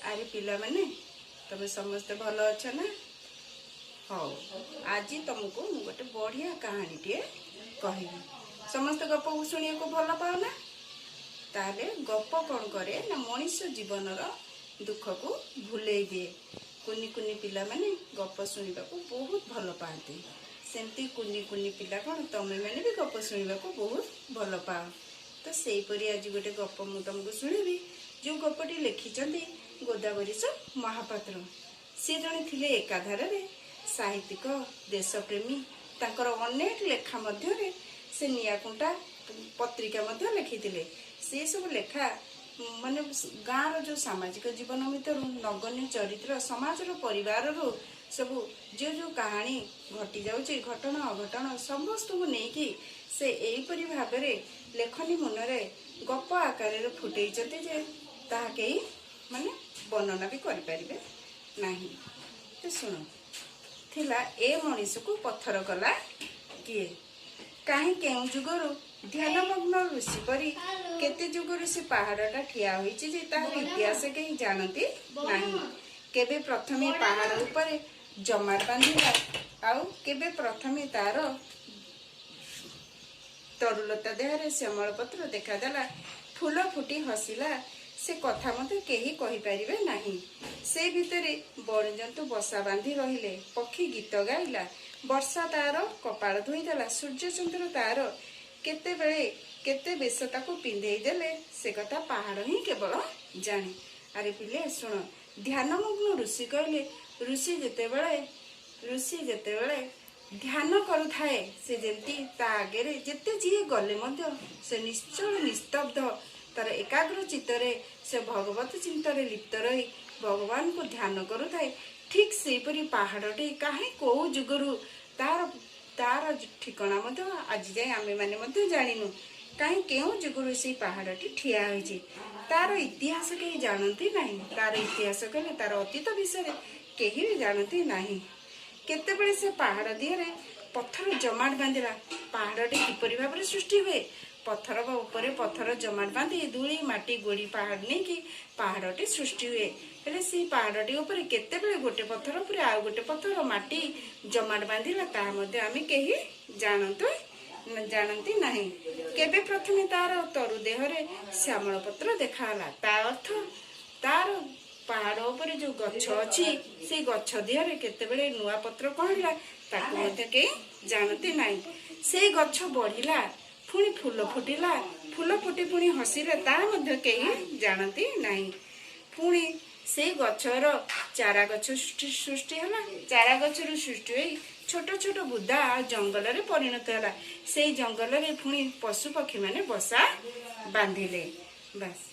आरे पिला माने तमे समस्ते भल अछ ना। हाँ आज तुमको मु गोटे बढ़िया कहानी टे कहि समस्त गप को शुणिया को भल पाओ ना। ताले गप कौन करे ना मनुष्य जीवन दुख को भूले दिए। कुनी कुनी पिला माने गप शुणा को बहुत भल पाती। सेमती कुनी कुनी पिला कौन तमें मैंने भी गप शुणा को बहुत भल पाओ। तो से परी आज गोटे गप मु तुमको शुणिबी जो गपटी लिखिं गोदावरीश महापात्र। सी जड़े थिले एकाधार साहित्यिक देशप्रेमी। तांकर अनेक लेखा मध्य से नियाकुंटा पत्रिका मध्य लिखिथिले। से सब लेखा माने गाँव जो सामाजिक जीवन भीतर नगण्य चरित्र समाज परिवार सब जो जो कहानी घटी जाउची घटना अघटना समस्त को लेकिन से एपरी भाव लेखनी मनरे गप आकार फुटे जे ताहा कई माने वर्णना भी करें ना। तो शुण थिला ए मनीष को पत्थर कला किए कहीं केउ जुगरु ध्यानमग्न ऋषि परी केते जुगरु से पहाड़टा ठिया होइछि जे तार इतिहास कहीं जानती नहीं। केबे प्रथमे पहाड़ ऊपर जमार बांधिला आउ केबे प्रथमे तार तरुलता देहरे श्यामल पत्र देखादेला फूल फुटी हसिला से कथा मत कहीं कहि परिबे नहीं। से भितरे बणजंतु बसा बांधि रहिले पक्षी गीत गाइला वर्षा तार कपाल धोईदेला सूर्य चंद्र तार केते बेले केते बेश ताको पिंधेई देले से कथा पहाड़ ही केवल जाने। अरे पिले सुन ध्यानमग्न ऋषि कहले ऋषि जेतेबेले ध्यान करुथाए से जेंती ता आगे जेते जी गले मध्य से निश्चल निस्तब्ध तार एकाग्र चित्तरे से भगवत चिंतन लिप्त रही भगवान को ध्यान करुथाए। ठीक सेपरी पहाड़टे कहीं कौ जुगरु तार तार ठिकना मध्य आज जाए आमे माने मध्य जानिनु कहीं केउ जुगरु से पहाड़टी ठिया होइछि। तार इतिहास कहीं जानती नहीं। तार इतिहास कहले तार अतीत विषय कहीं भी जानती नहीं। केतेबेले से पहाड़ दिहरे पत्थर जमाट बांधिला पहाड़टी किपरि भाव सृष्टि हुए पत्थर ऊपर पत्थर जमाट बांधि धूली माटी गोड़ी पहाड़ नहीं कि पहाड़टी सृष्टि हुए। हेले से पहाड़टी ऊपर केतेबेले गोटे पत्थर ऊपर आउ गोटे पत्थर माटी जमाट बांधिला ता मध्ये आमे केही जानती नहीं। केबे प्रथमे तार तरु देहरे श्यामल पत्र देखाला ता अर्थ तार पहाड़ ऊपर जो गछ अच्छी से गछ देहरे केतेबेले नुआ पत्र कहला ताको मध्ये केही जानती नहीं। से गछ बढ़िला पुणी फूल फुटिला फूल फुटी पुणी हसिले ता मध्ये केही जानती नहीं। पुणी से गछर चारा गछ सृष्टि हला चारा गछर सृष्टि होई छोट छोट बुदा जंगल रे परिणत हला। से जंगल रे पुणी पशु पक्षी माने बसा बांधिले। बस।